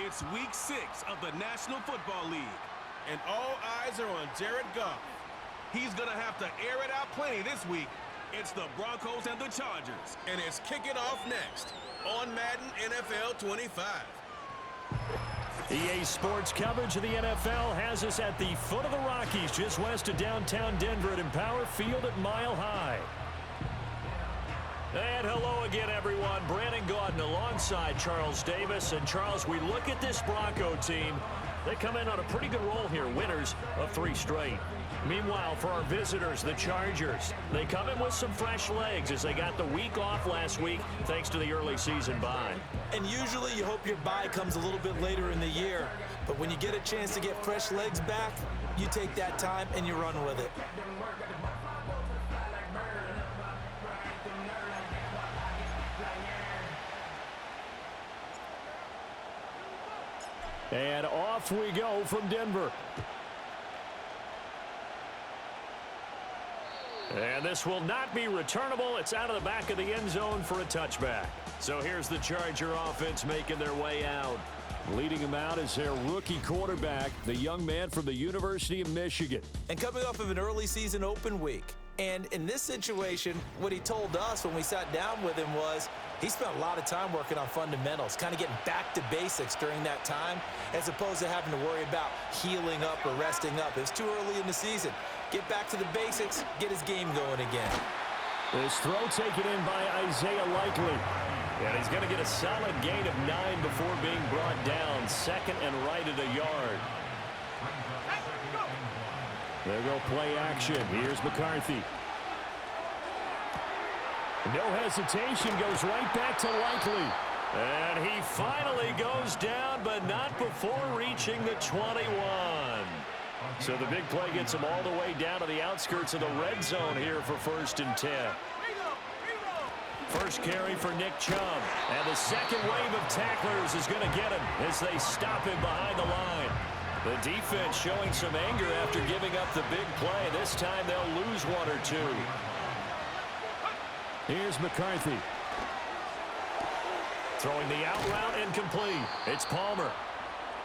It's week 6 of the National Football League. And all eyes are on Jared Goff. He's going to have to air it out plenty this week. It's the Broncos and the Chargers. And it's kicking off next on Madden NFL 25. EA Sports coverage of the NFL has us at the foot of the Rockies, just west of downtown Denver at Empower Field at Mile High. And hello again, everyone. Brandon Gaudin alongside Charles Davis. And Charles, we look at this Bronco team. They come in on a pretty good roll here, winners of 3 straight. Meanwhile, for our visitors, the Chargers, they come in with some fresh legs as they got the week off last week thanks to the early season bye. And usually you hope your bye comes a little bit later in the year. But when you get a chance to get fresh legs back, you take that time and you run with it. And off we go from Denver. And this will not be returnable. It's out of the back of the end zone for a touchback. So here's the Charger offense making their way out. Leading them out is their rookie quarterback, the young man from the University of Michigan. And coming off of an early season open week. And in this situation, what he told us when we sat down with him was he spent a lot of time working on fundamentals, kind of getting back to basics during that time, as opposed to having to worry about healing up or resting up. It was too early in the season. Get back to the basics, get his game going again. This throw taken in by Isaiah Likely. And he's going to get a solid gain of 9 before being brought down. Second and right at a yard. There go play action. Here's McCarthy. No hesitation, goes right back to Likely. And he finally goes down, but not before reaching the 21. So the big play gets him all the way down to the outskirts of the red zone here for 1st and 10. First carry for Nick Chubb. And the second wave of tacklers is going to get him as they stop him behind the line. The defense showing some anger after giving up the big play. This time they'll lose 1 or 2. Here's McCarthy. Throwing the out route incomplete. It's Palmer.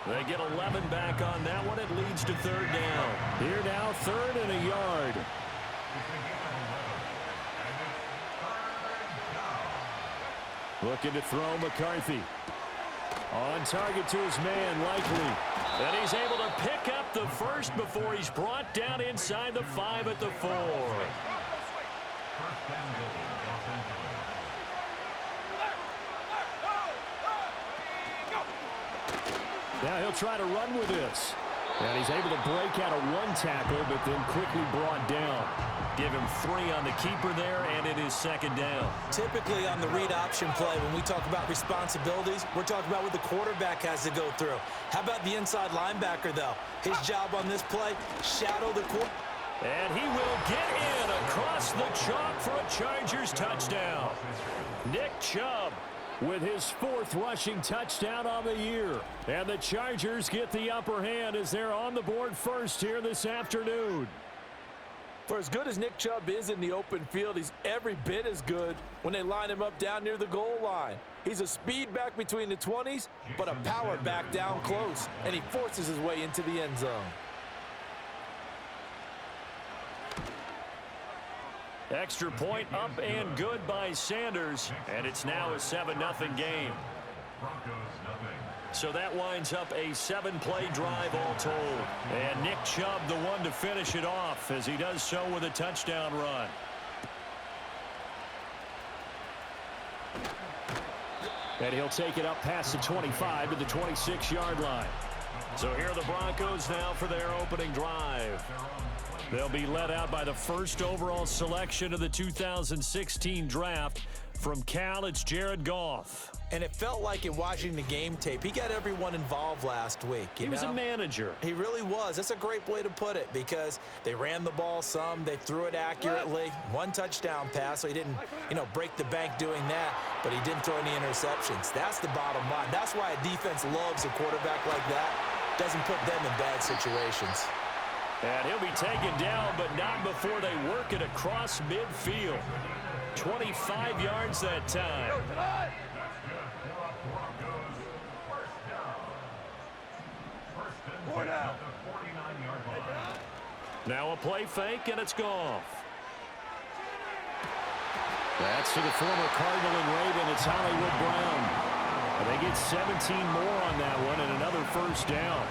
They get 11 back on that one. It leads to 3rd down. Here now, 3rd and a yard. Looking to throw McCarthy. On target to his man, Likely. And he's able to pick up the first before he's brought down inside the 5 at the 4. Now he'll try to run with this. And he's able to break out of 1 tackle, but then quickly brought down. Give him 3 on the keeper there, and it is 2nd down. Typically on the read option play, when we talk about responsibilities, we're talking about what the quarterback has to go through. How about the inside linebacker, though? His job on this play, shadow the quarterback. And he will get in across the chalk for a Chargers touchdown. Nick Chubb with his 4th rushing touchdown on the year. And the Chargers get the upper hand as they're on the board first here this afternoon. For as good as Nick Chubb is in the open field, he's every bit as good when they line him up down near the goal line. He's a speed back between the 20s, but a power back down close, and he forces his way into the end zone. Extra point up and good by Sanders, and it's now a 7-0 game. So that winds up a 7-play drive all told. And Nick Chubb the one to finish it off as he does so with a touchdown run. And he'll take it up past the 25 to the 26-yard line. So here are the Broncos now for their opening drive. They'll be led out by the 1st overall selection of the 2016 draft. From Cal, it's Jared Goff. And it felt like in watching the game tape, he got everyone involved last week. He was a manager. He really was. That's a great way to put it because they ran the ball some. They threw it accurately. 1 touchdown pass, so he didn't, break the bank doing that, but he didn't throw any interceptions. That's the bottom line. That's why a defense loves a quarterback like that. Doesn't put them in bad situations. And he'll be taken down, but not before they work it across midfield. 25 yards that time. Now a play fake, and it's Goff. That's to the former Cardinal and Raven. It's Hollywood Brown. And they get 17 more on that one and another first down.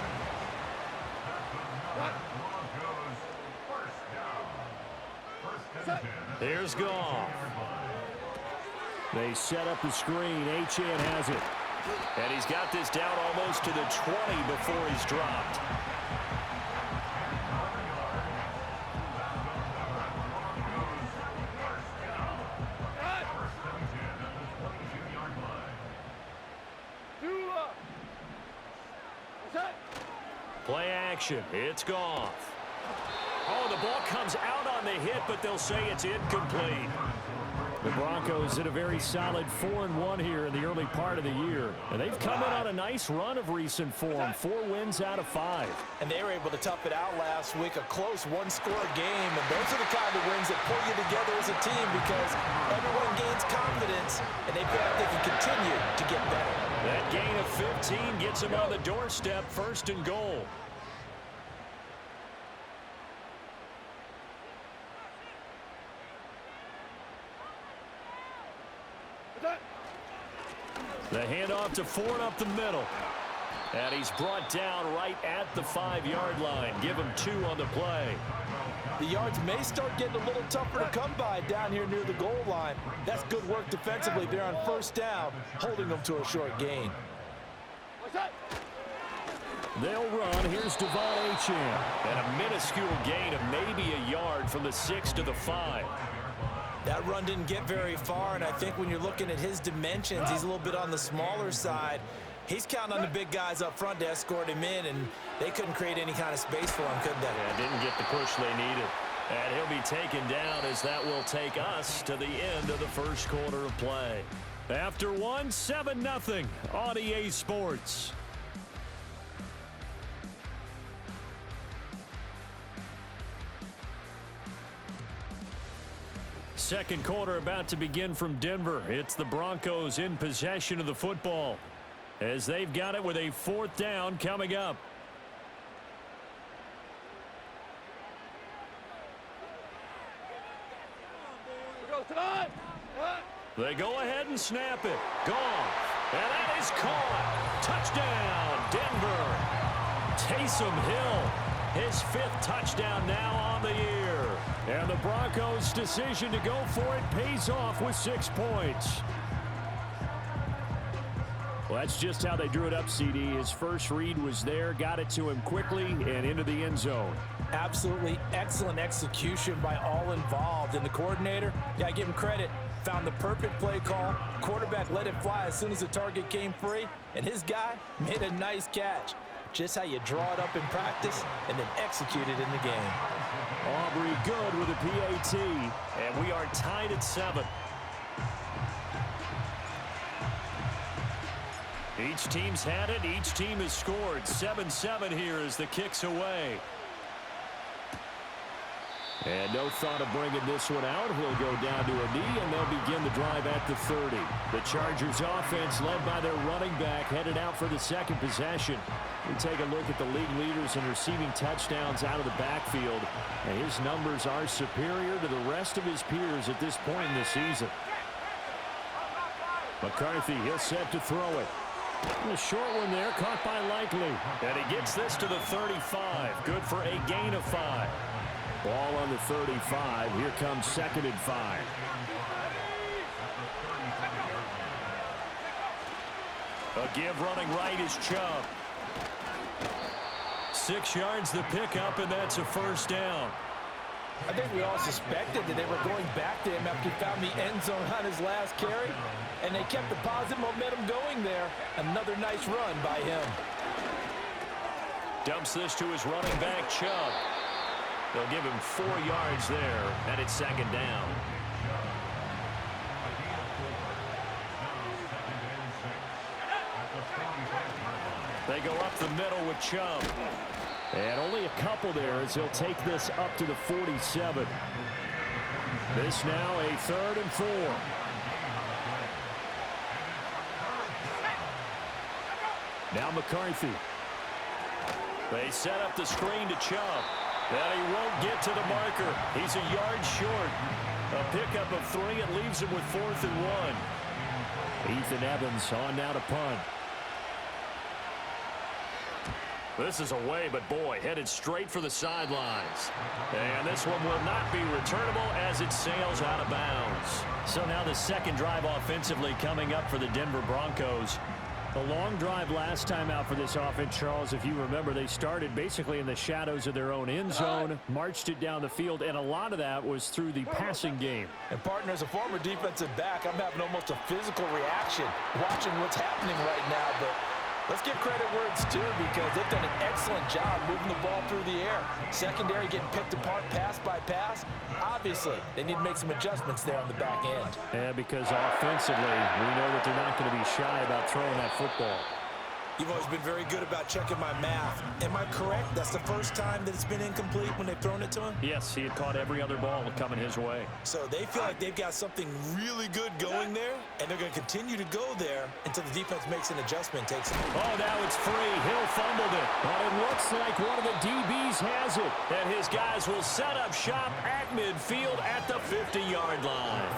Here's Goff. They set up the screen. Achane has it. And he's got this down almost to the 20 before he's dropped. Play action. It's Goff. Oh, the ball comes out on the hit, but they'll say it's incomplete. The Broncos did a very solid 4-1 here in the early part of the year. And they've come in on a nice run of recent form, 4 wins out of 5. And they were able to tough it out last week, a close one-score game. And those are the kind of wins that pull you together as a team because everyone gains confidence, and they feel like they can continue to get better. That gain of 15 gets them on the doorstep, 1st and goal. The handoff to Ford up the middle. And he's brought down right at the 5-yard line. Give him 2 on the play. The yards may start getting a little tougher to come by down here near the goal line. That's good work defensively there on 1st down, holding them to a short gain. They'll run. Here's Devon Achane. And a minuscule gain of maybe a yard from the 6 to the 5. That run didn't get very far, and I think when you're looking at his dimensions, he's a little bit on the smaller side. He's counting on the big guys up front to escort him in, and they couldn't create any kind of space for him, could they? Yeah, didn't get the push they needed. And he'll be taken down as that will take us to the end of the first quarter of play. After 1, 7-0 on EA Sports. Second quarter about to begin from Denver. It's the Broncos in possession of the football as they've got it with a 4th down coming up. They go ahead and snap it. Goff. And that is caught. Touchdown, Denver. Taysom Hill, his 5th touchdown now on the year. And the Broncos' decision to go for it pays off with 6 points. Well, that's just how they drew it up, CD. His first read was there, got it to him quickly, and into the end zone. Absolutely excellent execution by all involved. And the coordinator, yeah, give him credit, found the perfect play call. Quarterback let it fly as soon as the target came free, and his guy made a nice catch. Just how you draw it up in practice and then execute it in the game. Aubrey good with a PAT, and we are tied at 7. Each team's had it. Each team has scored. 7-7 here as the kick's away. And no thought of bringing this one out. He'll go down to a knee, and they'll begin the drive at the 30. The Chargers offense led by their running back headed out for the second possession. We take a look at the league leaders in receiving touchdowns out of the backfield, and his numbers are superior to the rest of his peers at this point in the season. McCarthy, he'll set to throw it. And a short one there, caught by Likely. And he gets this to the 35. Good for a gain of 5. Ball on the 35. Here comes 2nd and 5. A give running right is Chubb. 6 yards the pickup, and that's a 1st down. I think we all suspected that they were going back to him after he found the end zone on his last carry, and they kept the positive momentum going there. Another nice run by him. Dumps this to his running back, Chubb. They'll give him 4 yards there, and it's 2nd down. They go up the middle with Chubb. And only a couple there as he'll take this up to the 47. This now a 3rd and 4. Now McCarthy. They set up the screen to Chubb. And he won't get to the marker. He's a yard short. A pickup of 3. It leaves him with 4th and 1. Ethan Evans on now to punt. This is away, but boy, headed straight for the sidelines. And this one will not be returnable as it sails out of bounds. So now the second drive offensively coming up for the Denver Broncos. A long drive last time out for this offense, Charles. If you remember, they started basically in the shadows of their own end zone, marched it down the field, and a lot of that was through the passing game. And partner, as a former defensive back, I'm having almost a physical reaction watching what's happening right now. But let's give credit where it's due, because they've done an excellent job moving the ball through the air. Secondary getting picked apart pass by pass. Obviously, they need to make some adjustments there on the back end. Yeah, because offensively, we know that they're not going to be shy about throwing that football. You've always been very good about checking my math. Am I correct? That's the first time that it's been incomplete when they've thrown it to him? Yes, he had caught every other ball coming his way. So they feel like they've got something really good going there, and they're going to continue to go there until the defense makes an adjustment, takes it. Oh, now it's free. Hill fumbled it. But it looks like one of the DBs has it. And his guys will set up shop at midfield at the 50-yard line.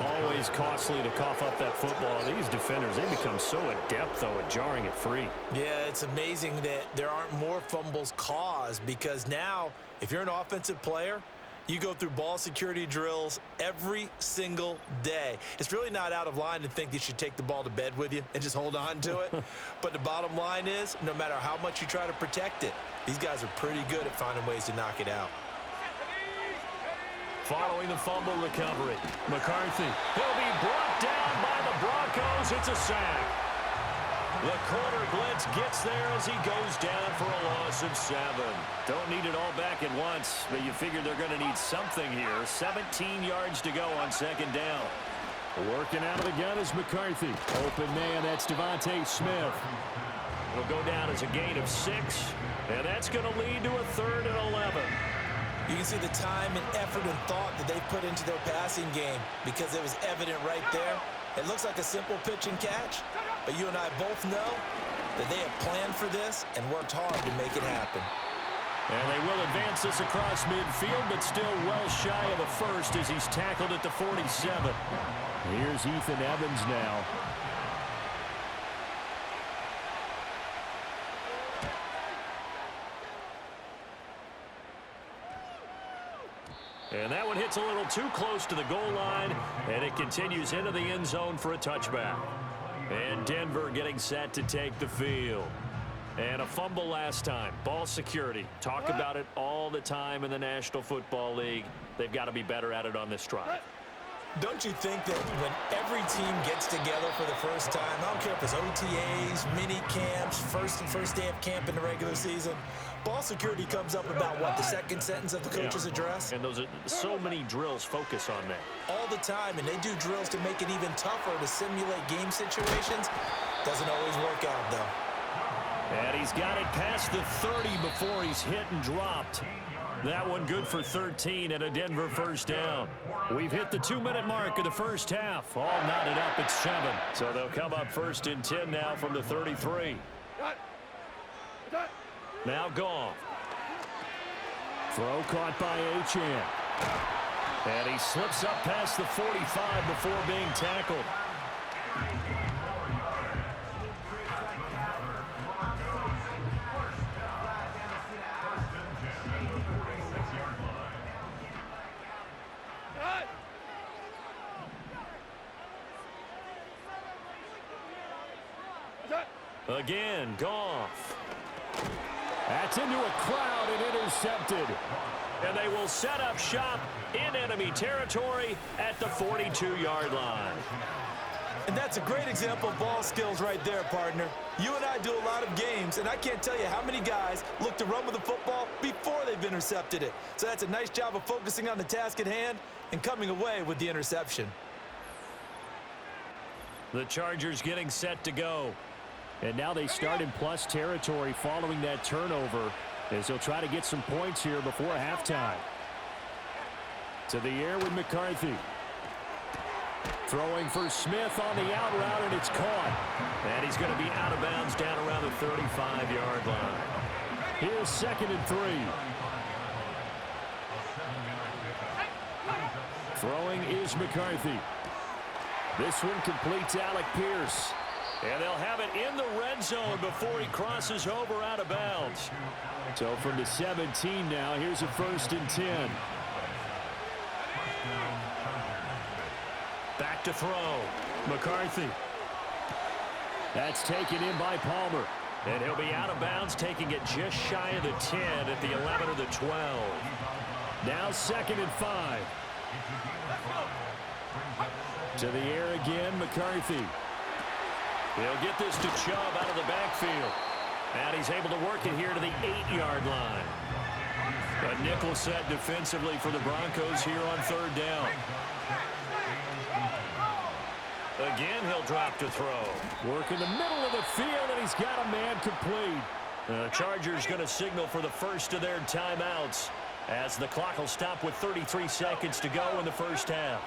Always costly to cough up that football. These defenders, they become so adept, though, at jarring it free. Yeah, it's amazing that there aren't more fumbles caused, because now, if you're an offensive player, you go through ball security drills every single day. It's really not out of line to think you should take the ball to bed with you and just hold on to it. But the bottom line is, no matter how much you try to protect it, these guys are pretty good at finding ways to knock it out. Following the fumble recovery, McCarthy. He'll be brought down by the Broncos. It's a sack. The corner blitz gets there as he goes down for a loss of 7. Don't need it all back at once, but you figure they're going to need something here. 17 yards to go on second down. Working out of the gun is McCarthy. Open man, that's Devontae Smith. It'll go down as a gain of 6, and that's going to lead to a 3rd and 11. You can see the time and effort and thought that they put into their passing game, because it was evident right there. It looks like a simple pitch and catch, but you and I both know that they have planned for this and worked hard to make it happen. And they will advance this across midfield, but still well shy of a first as he's tackled at the 47. Here's Ethan Evans now. And that one hits a little too close to the goal line, and it continues into the end zone for a touchback. And Denver getting set to take the field. And a fumble last time. Ball security. Talk about it all the time in the National Football League. They've got to be better at it on this drive. Don't you think that when every team gets together for the first time, I don't care if it's OTAs, mini camps, first day of camp in the regular season, ball security comes up about, what, the second sentence of the coach's address? And those are so many drills focus on that. All the time, and they do drills to make it even tougher to simulate game situations. Doesn't always work out, though. And he's got it past the 30 before he's hit and dropped. That one good for 13 and a Denver first down. We've hit the 2-minute mark of the first half. All knotted up at 7. So they'll come up 1st and 10 now from the 33. Now Goff. Throw caught by Achane. And he slips up past the 45 before being tackled. Again, Goff. That's into a crowd and intercepted. And they will set up shop in enemy territory at the 42-yard line. And that's a great example of ball skills right there, partner. You and I do a lot of games, and I can't tell you how many guys look to run with the football before they've intercepted it. So that's a nice job of focusing on the task at hand and coming away with the interception. The Chargers getting set to go. And now they start in plus territory following that turnover, as they'll try to get some points here before halftime. To the air with McCarthy. Throwing for Smith on the out route, and it's caught. And he's going to be out of bounds down around the 35-yard line. Here's 2nd and 3. Throwing is McCarthy. This one completes Alec Pierce. And they'll have it in the red zone before he crosses over out of bounds. So from the 17 now, here's a 1st and 10. Back to throw. McCarthy. That's taken in by Palmer. And he'll be out of bounds, taking it just shy of the 10 at the 11 or the 12. Now 2nd and 5. To the air again, McCarthy. He'll get this to Chubb out of the backfield. And he's able to work it here to the 8-yard line. A nickel set defensively for the Broncos here on 3rd down. Again, he'll drop to throw. Work in the middle of the field, and he's got a man complete. The Chargers going to signal for the first of their timeouts as the clock will stop with 33 seconds to go in the first half.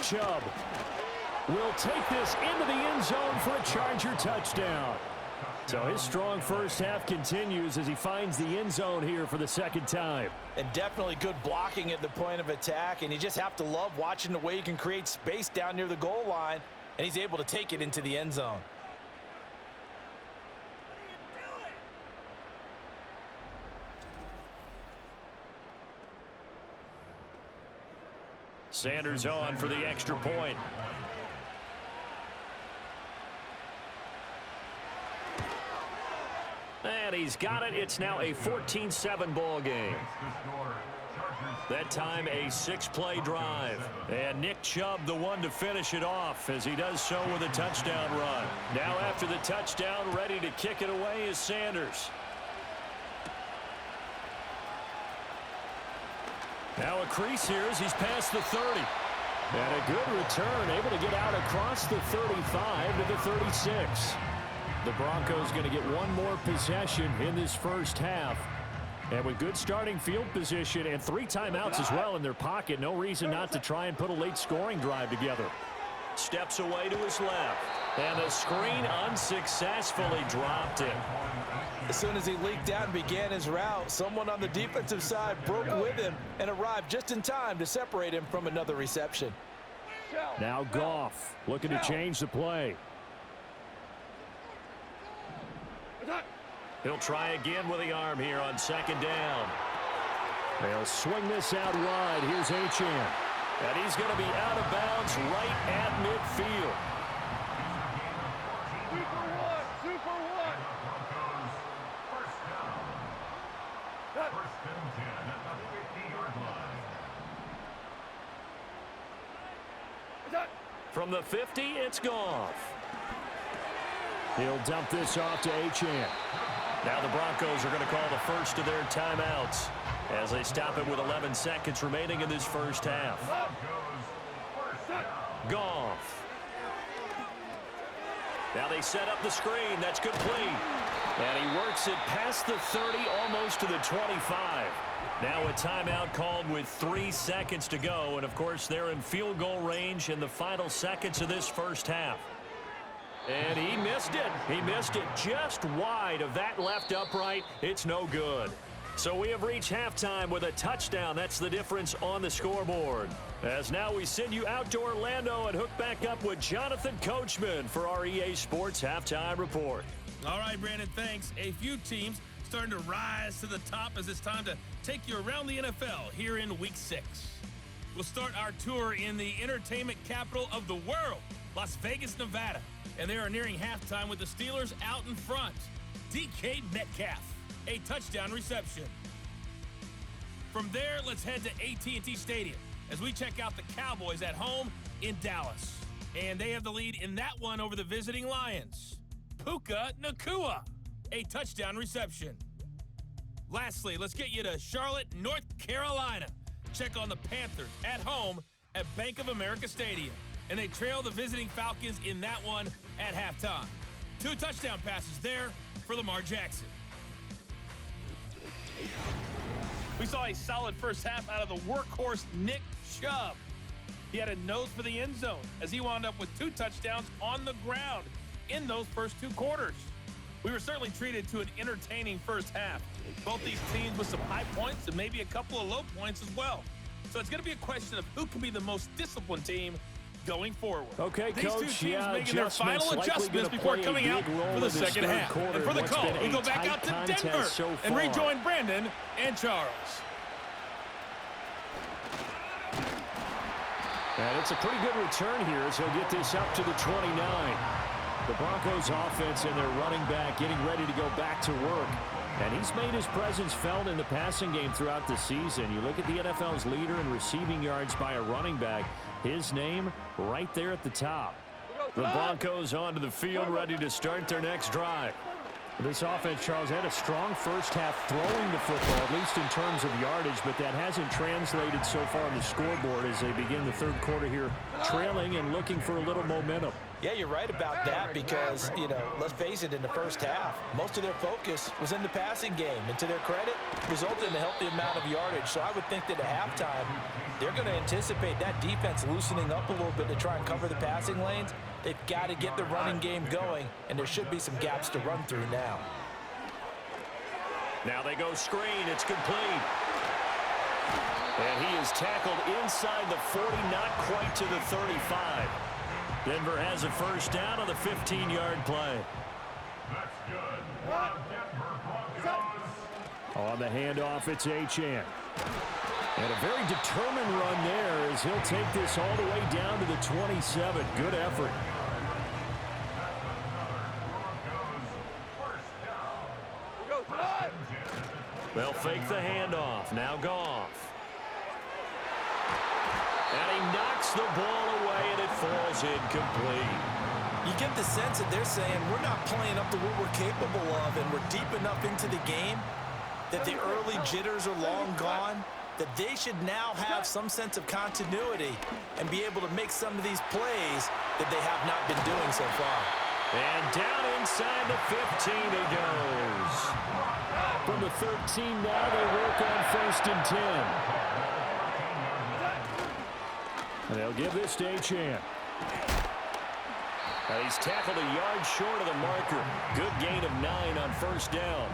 Chubb will take this into the end zone for a Charger touchdown. So his strong first half continues as he finds the end zone here for the 2nd time. And definitely good blocking at the point of attack, and you just have to love watching the way you can create space down near the goal line, and he's able to take it into the end zone. Sanders on for the extra point. And he's got it. It's now a 14-7 ball game. That time a 6-play drive. And Nick Chubb the one to finish it off as he does so with a touchdown run. Now after the touchdown, ready to kick it away is Sanders. Now a crease here as he's past the 30. And a good return, able to get out across the 35 to the 36. The Broncos going to get one more possession in this first half. And with good starting field position and 3 timeouts as well in their pocket, no reason not to try and put a late scoring drive together. Steps away to his left. And the screen unsuccessfully dropped it. As soon as he leaked out and began his route, someone on the defensive side broke with him and arrived just in time to separate him from another reception. Now Goff looking to change the play. He'll try again with the arm here on 2nd down. They'll swing this out wide. Here's Achane. And he's going to be out of bounds right at midfield. Super one. First and 10 at the 50-yard line. From the 50, it's Goff. He'll dump this off to Achane. Now the Broncos are going to call the first of their timeouts as they stop it with 11 seconds remaining in this first half. Goff. Now they set up the screen. That's complete. And he works it past the 30, almost to the 25. Now a timeout called with 3 seconds to go. And, of course, they're in field goal range in the final seconds of this first half. And he missed it. He missed it just wide of that left upright. It's no good. So we have reached halftime with a touchdown. That's the difference on the scoreboard. As now we send you out to Orlando and hook back up with Jonathan Coachman for our EA Sports Halftime Report. All right, Brandon, thanks. A few teams starting to rise to the top as it's time to take you around the NFL here in Week 6. We'll start our tour in the entertainment capital of the world, Las Vegas, Nevada. And they are nearing halftime with the Steelers out in front. DK Metcalf, a touchdown reception. From there, let's head to AT&T Stadium as we check out the Cowboys at home in Dallas. And they have the lead in that one over the visiting Lions. Puka Nacua, a touchdown reception. Lastly, let's get you to Charlotte, North Carolina. Check on the Panthers at home at Bank of America Stadium. And they trail the visiting Falcons in that one at halftime. 2 touchdown passes there for Lamar Jackson. We saw a solid first half out of the workhorse Nick Chubb. He had a nose for the end zone as he wound up with 2 touchdowns on the ground in those first 2 quarters. We were certainly treated to an entertaining first half. Both these teams with some high points and maybe a couple of low points as well. So it's going to be a question of who can be the most disciplined team going forward. Okay, These Coach, two teams making their final adjustments before coming out for the second half. And for the call, we go back out to Denver and rejoin Brandon and Charles. And it's a pretty good return here as he'll get this up to the 29. The Broncos offense and their running back getting ready to go back to work. And he's made his presence felt in the passing game throughout the season. You look at the NFL's leader in receiving yards by a running back. His name right there at the top. The Broncos onto the field, ready to start their next drive. This offense, Charles, had a strong first half throwing the football, at least in terms of yardage, but that hasn't translated so far on the scoreboard as they begin the third quarter here, trailing and looking for a little momentum. Yeah, you're right about that because, let's face it, in the first half, most of their focus was in the passing game. And to their credit, resulted in a healthy amount of yardage. So I would think that at halftime, they're going to anticipate that defense loosening up a little bit to try and cover the passing lanes. They've got to get the running game going, and there should be some gaps to run through now. Now they go screen. It's complete. And he is tackled inside the 40, not quite to the 35. Denver has a first down on the 15-yard play. That's good. Denver Broncos. On the handoff, it's Achane. And a very determined run there as he'll take this all the way down to the 27. Good effort. They'll fake the handoff. Now Goff. And he knocks the ball away, and it falls incomplete. You get the sense that they're saying we're not playing up to what we're capable of, and we're deep enough into the game that the early jitters are long gone, that they should now have some sense of continuity and be able to make some of these plays that they have not been doing so far. And down inside the 15 he goes. From the 13 now, they work on 1st and 10. And they'll give this to Achane. He's tackled a yard short of the marker. Good gain of 9 on first down.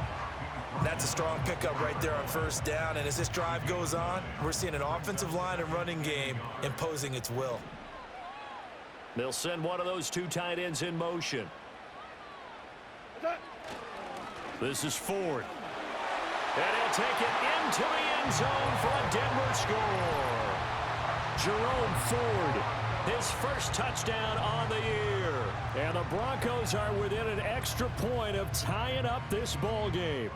That's a strong pickup right there on first down. And as this drive goes on, we're seeing an offensive line and running game imposing its will. They'll send one of those two tight ends in motion. This is Ford. And he'll take it into the end zone for a Denver score. Jerome Ford, his first touchdown on the year. And the Broncos are within an extra point of tying up this ball game.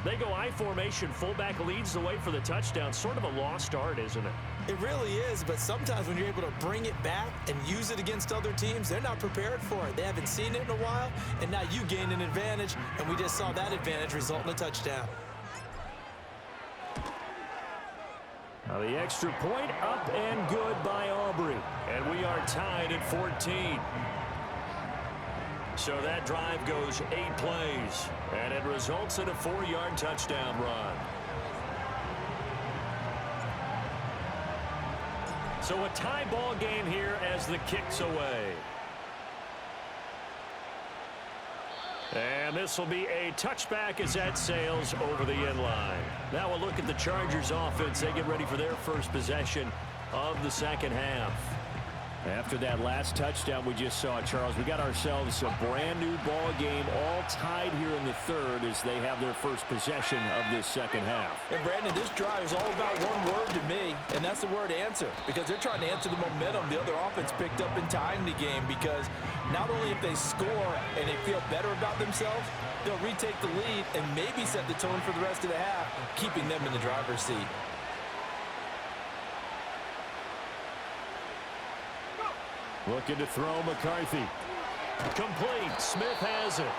They go I formation. Fullback leads the way for the touchdown. Sort of a lost art, isn't it? It really is, but sometimes when you're able to bring it back and use it against other teams, they're not prepared for it. They haven't seen it in a while, and now you gain an advantage, and we just saw that advantage result in a touchdown. Now the extra point up and good by Aubrey. And we are tied at 14. So that drive goes 8 plays, and it results in a 4-yard touchdown run. So a tie ball game here as the kick's away. And this will be a touchback as that sails over the end line. Now we'll look at the Chargers offense. They get ready for their first possession of the second half. After that last touchdown we just saw, Charles, we got ourselves a brand new ball game, all tied here in the third as they have their first possession of this second half. And Brandon, this drive is all about one word to me, and that's the word answer, because they're trying to answer the momentum the other offense picked up in tying the game, because not only if they score and they feel better about themselves, they'll retake the lead and maybe set the tone for the rest of the half, keeping them in the driver's seat. Looking to throw McCarthy. Complete. Smith has it.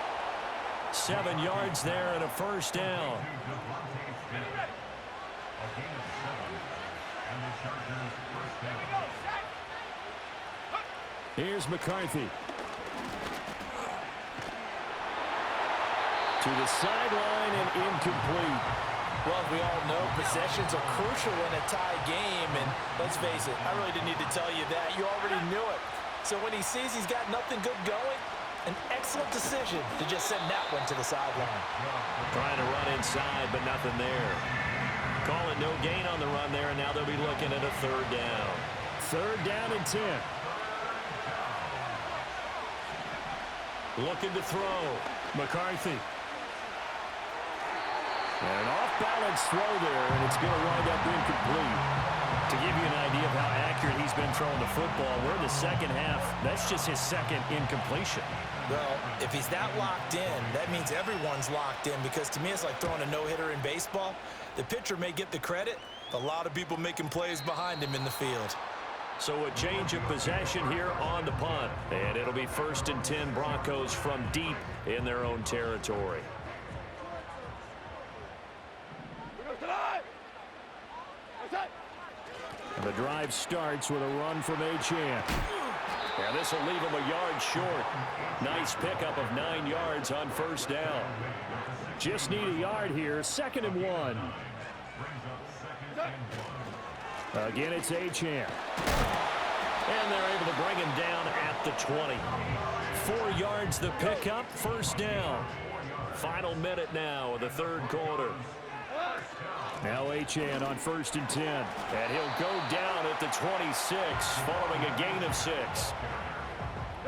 7 yards there and a first down. Here's McCarthy. To the sideline and incomplete. Well, as we all know, possessions are crucial in a tie game, and let's face it, I really didn't need to tell you that. You already knew it. So when he sees he's got nothing good going, an excellent decision to just send that one to the sideline. Trying to run inside, but nothing there. Call it no gain on the run there, and now they'll be looking at a third down. Third down and 10. Looking to throw. McCarthy. An off-balance throw there, and it's going to wind up incomplete. To give you an idea of how accurate he's been throwing the football, we're in the second half. That's just his second incompletion. Well, if he's that locked in, that means everyone's locked in, because to me it's like throwing a no-hitter in baseball. The pitcher may get the credit, but a lot of people making plays behind him in the field. So a change of possession here on the punt. And it'll be 1st and 10 Broncos from deep in their own territory. And the drive starts with a run from Achane. And this will leave him a yard short. Nice pickup of 9 yards on first down. Just need a yard here. 2nd and 1. Again, it's Achane. And they're able to bring him down at the 20. 4 yards the pickup. First down. Final minute now of the third quarter. Now Achane on 1st and 10. And he'll go down at the 26 following a gain of 6.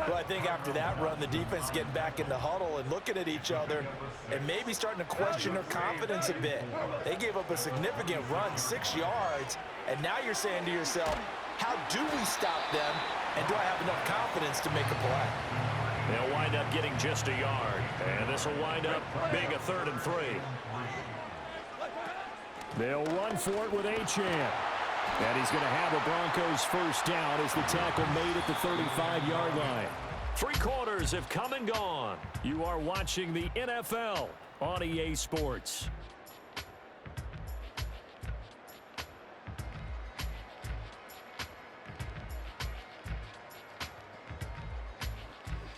Well, I think after that run, the defense getting back in the huddle and looking at each other and maybe starting to question their confidence a bit. They gave up a significant run, 6 yards, and now you're saying to yourself, how do we stop them, and do I have enough confidence to make a play? They'll wind up getting just a yard, and this will wind up being a 3rd and 3. They'll run for it with Achane. And he's going to have a Broncos first down as the tackle made at the 35-yard line. 3 quarters have come and gone. You are watching the NFL on EA Sports.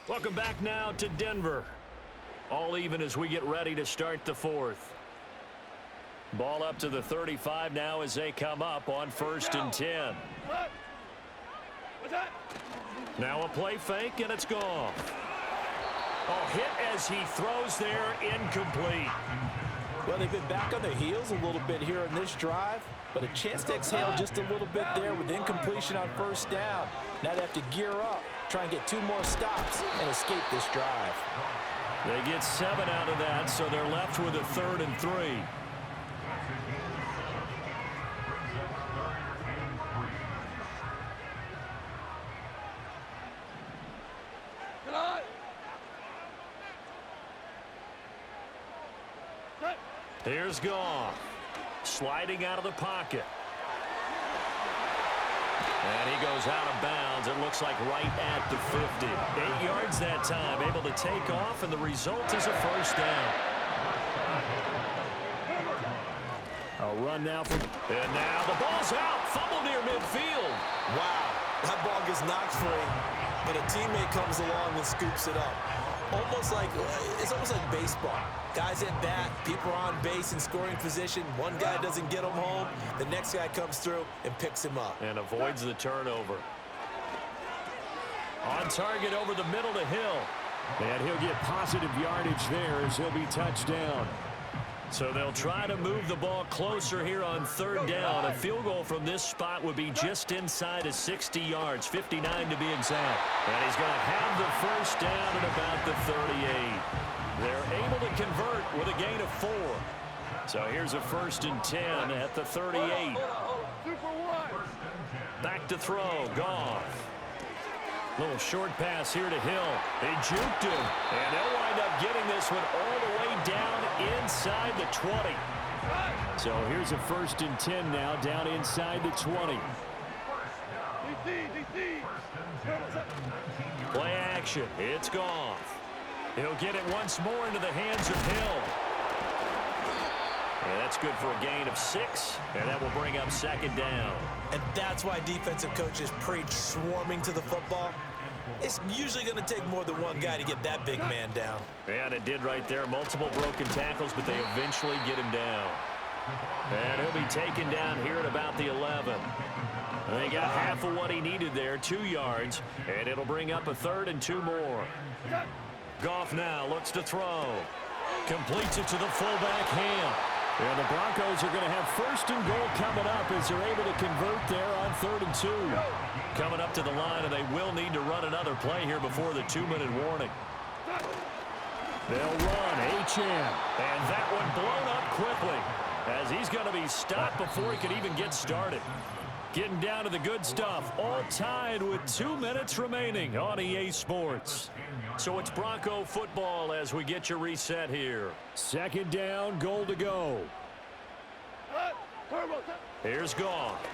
Welcome back now to Denver. All even as we get ready to start the 4th. Ball up to the 35 now as they come up on 1st and 10. Now a play fake, and it's gone. Oh, hit as he throws there, incomplete. Well, they've been back on their heels a little bit here in this drive, but a chance to exhale just a little bit there with incompletion on first down. Now they have to gear up, try and get 2 more stops and escape this drive. They get 7 out of that, so they're left with a 3rd and 3. Here's Goff, sliding out of the pocket. And he goes out of bounds. It looks like right at the 50. 8 yards that time, able to take off, and the result is a first down. A run now for... And now the ball's out. Fumble near midfield. Wow, that ball gets knocked free, but a teammate comes along and scoops it up. It's almost like baseball. Guys at bat, people are on base in scoring position. One guy doesn't get him home. The next guy comes through and picks him up. And avoids the turnover. On target over the middle to Hill. And he'll get positive yardage there as he'll be touched down. So they'll try to move the ball closer here on 3rd down. A field goal from this spot would be just inside of 60 yards, 59 to be exact. And he's going to have the first down at about the 38. They're able to convert with a gain of 4. So here's a 1st and 10 at the 38. Back to throw, Goff. Little short pass here to Hill. They juked him, and they'll wind up getting this one all the way down inside the 20. So here's a 1st and 10 now, down inside the 20. Play action. It's Goff. He'll get it once more into the hands of Hill. And that's good for a gain of 6, and that will bring up 2nd down. And that's why defensive coaches preach swarming to the football. It's usually going to take more than one guy to get that big man down. And it did right there. Multiple broken tackles, but they eventually get him down. And he'll be taken down here at about the 11. They got half of what he needed there, 2 yards, and it'll bring up a 3rd and 2 more. Goff now looks to throw. Completes it to the fullback, Ham. And the Broncos are going to have 1st and goal coming up as they're able to convert there on 3rd and 2. Coming up to the line, and they will need to run another play here before the 2-minute warning. They'll run H.M. And that one blown up quickly as he's going to be stopped before he could even get started. Getting down to the good stuff, all tied with 2 minutes remaining on EA Sports. So it's Bronco football as we get your reset here. 2nd down, goal to go. Here's Goff.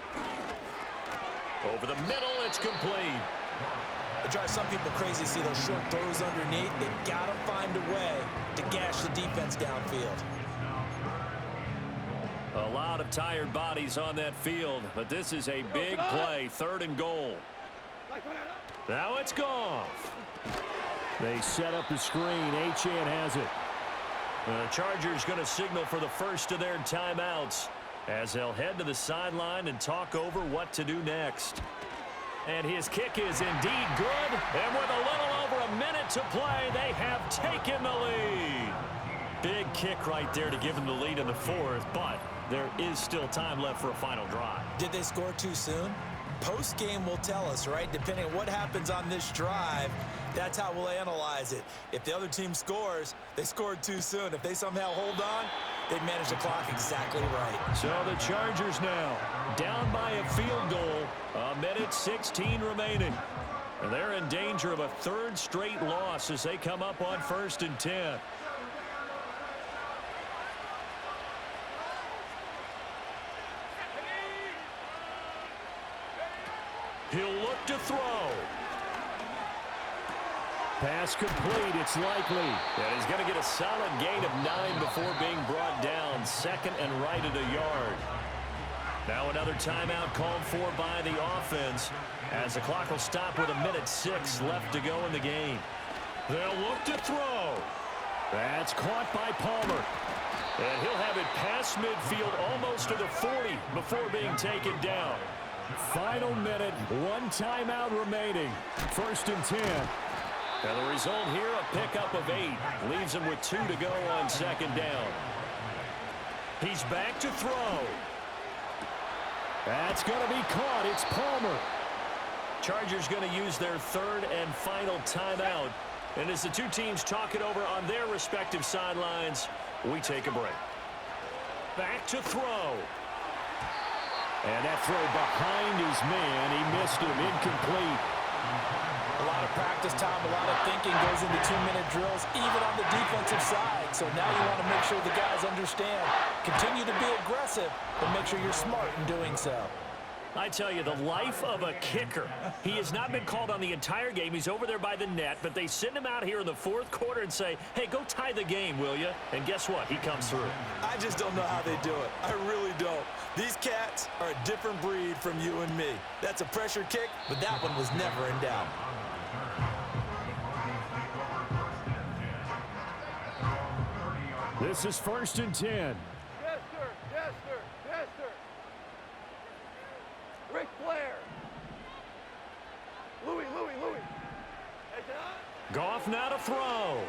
Over the middle, it's complete. It drives some people crazy to see those short throws underneath. They've got to find a way to gash the defense downfield. A lot of tired bodies on that field, but this is a big play, 3rd and goal. Now it's Goff. They set up the screen. H.N. has it. The Chargers going to signal for the first of their timeouts as they'll head to the sideline and talk over what to do next. And his kick is indeed good. And with a little over a minute to play, they have taken the lead. Big kick right there to give them the lead in the 4th, but there is still time left for a final drive. Did they score too soon? Post-game will tell us, right? Depending on what happens on this drive, that's how we'll analyze it. If the other team scores, they scored too soon. If they somehow hold on, they manage the clock exactly right. So the Chargers now down by a field goal, 1:16 remaining. And they're in danger of a 3rd straight loss as they come up on 1st and 10. He'll look to throw. Pass complete. It's likely. And he's going to get a solid gain of 9 before being brought down. 2nd and right at a yard. Now another timeout called for by the offense as the clock will stop with 1:06 left to go in the game. They'll look to throw. That's caught by Palmer. And he'll have it past midfield almost to the 40 before being taken down. Final minute, 1 timeout remaining. 1st and 10. And the result here, a pickup of 8. Leaves him with 2 to go on 2nd down. He's back to throw. That's going to be caught. It's Palmer. Chargers going to use their 3rd and final timeout. And as the two teams talk it over on their respective sidelines, we take a break. Back to throw. And that throw behind his man. He missed him. Incomplete. A lot of practice time, a lot of thinking goes into 2-minute drills, even on the defensive side. So now you want to make sure the guys understand. Continue to be aggressive, but make sure you're smart in doing so. I tell you, the life of a kicker. He has not been called on the entire game. He's over there by the net, but they send him out here in the 4th quarter and say, hey, go tie the game, will you? And guess what? He comes through. I just don't know how they do it. I really don't. These cats are a different breed from you and me. That's a pressure kick, but that one was never in doubt. This is 1st and 10. Yes, sir. Yes, sir. Yes, sir. Ric Flair. Louis. Hey, John. Goff now to throw.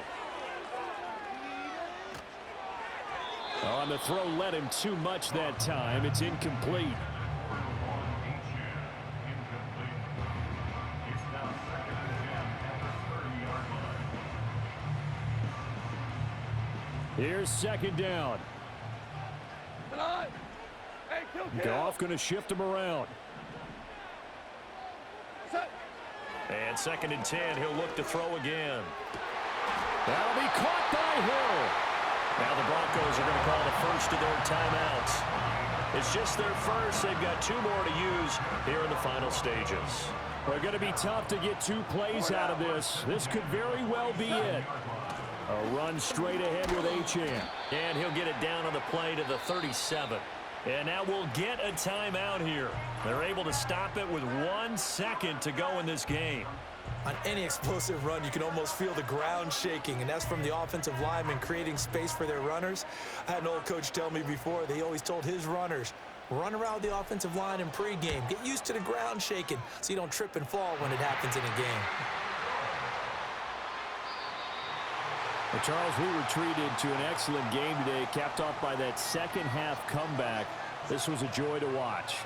On the throw, let him too much that time. It's incomplete. Here's 2nd down. Goff going to shift him around. And 2nd and 10, he'll look to throw again. That'll be caught by Hill. Now the Broncos are going to call the first of their timeouts. It's just their first. They've got 2 more to use here in the final stages. They're going to be tough to get 2 plays out of this. This could very well be it. A run straight ahead with H.M. And he'll get it down on the play to the 37. And now we'll get a timeout here. They're able to stop it with 1 second to go in this game. On any explosive run, you can almost feel the ground shaking, and that's from the offensive linemen creating space for their runners. I had an old coach tell me before, they always told his runners, run around the offensive line in pregame. Get used to the ground shaking so you don't trip and fall when it happens in a game. Well, Charles, we were treated to an excellent game today, capped off by that second-half comeback. This was a joy to watch.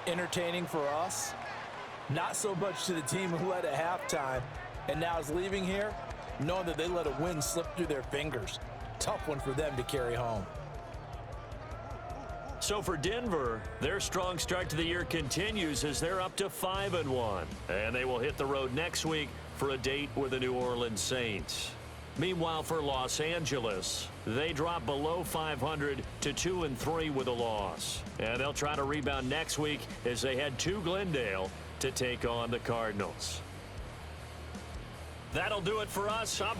Entertaining for us, not so much to the team who led at halftime and now is leaving here, knowing that they let a win slip through their fingers. Tough one for them to carry home. So for Denver, their strong start to the year continues as they're up to 5-1. And they will hit the road next week for a date with the New Orleans Saints. Meanwhile, for Los Angeles, they drop below 500 to 2-3 with a loss. And they'll try to rebound next week as they head to Glendale to take on the Cardinals. That'll do it for us. I'm